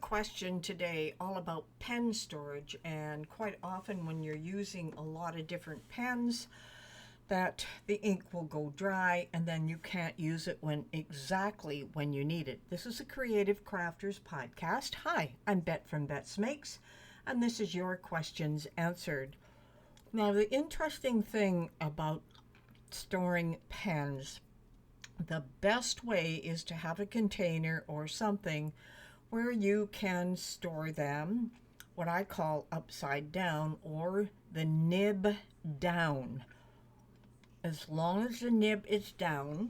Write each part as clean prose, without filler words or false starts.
question today all about pen storage, and quite often when you're using a lot of different pens that the ink will go dry and then you can't use it exactly when you need it. This is a Creative Crafters podcast. Hi, I'm Bette from Bette's Makes, and this is your questions answered. Now, the interesting thing about storing pens, the best way is to have a container or something where you can store them, what I call upside down, or the nib down. As long as the nib is down,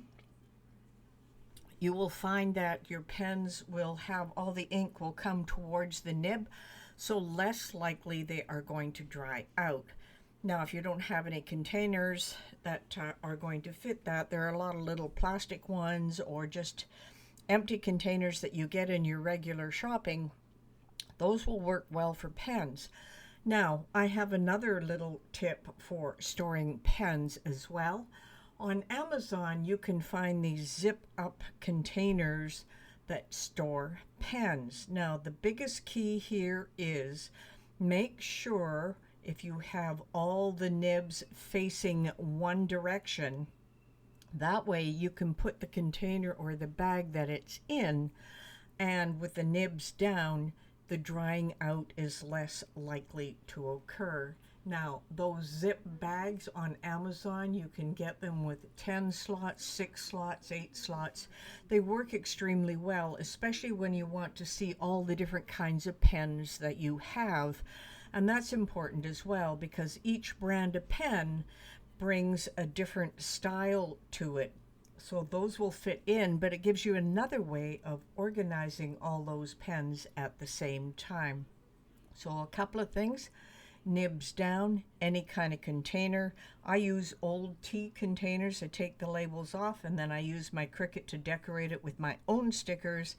you will find that your pens will have all the ink will come towards the nib, so less likely they are going to dry out. Now, if you don't have any containers that are going to fit that, there are a lot of little plastic ones or just empty containers that you get in your regular shopping. Those will work well for pens. Now, I have another little tip for storing pens as well. On Amazon, you can find these zip-up containers that store pens. Now, the biggest key here is make sure if you have all the nibs facing one direction, that way you can put the container or the bag that it's in, and with the nibs down, the drying out is less likely to occur. Now, those zip bags on Amazon, you can get them with 10 slots, 6 slots, 8 slots. They work extremely well, especially when you want to see all the different kinds of pens that you have. And that's important as well, because each brand of pen brings a different style to it. So those will fit in, but it gives you another way of organizing all those pens at the same time. So a couple of things: nibs down, any kind of container. I use old tea containers. I take the labels off and then I use my Cricut to decorate it with my own stickers.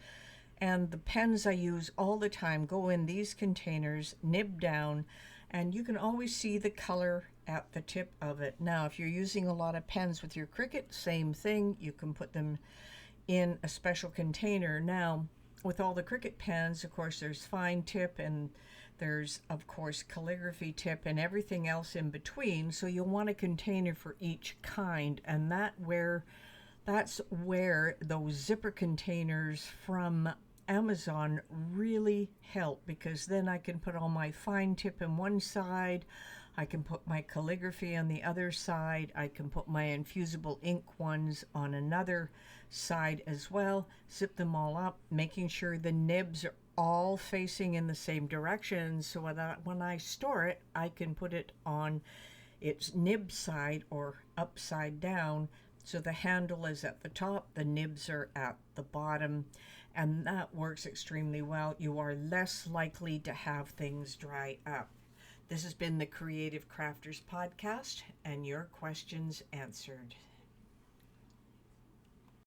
And the pens I use all the time go in these containers, nib down, and you can always see the color at the tip of it. Now, if you're using a lot of pens with your Cricut, same thing. You can put them in a special container. Now, with all the Cricut pens, of course, there's fine tip and there's, of course, calligraphy tip and everything else in between. So you'll want a container for each kind, and that's where those zipper containers from Amazon really help, because then I can put all my fine tip in one side, I can put my calligraphy on the other side, I can put my infusible ink ones on another side as well, zip them all up, making sure the nibs are all facing in the same direction, so that when I store it, I can put it on its nib side or upside down. So the handle is at the top, the nibs are at the bottom, and that works extremely well. You are less likely to have things dry up. This has been the Creative Crafters Podcast, and your questions answered.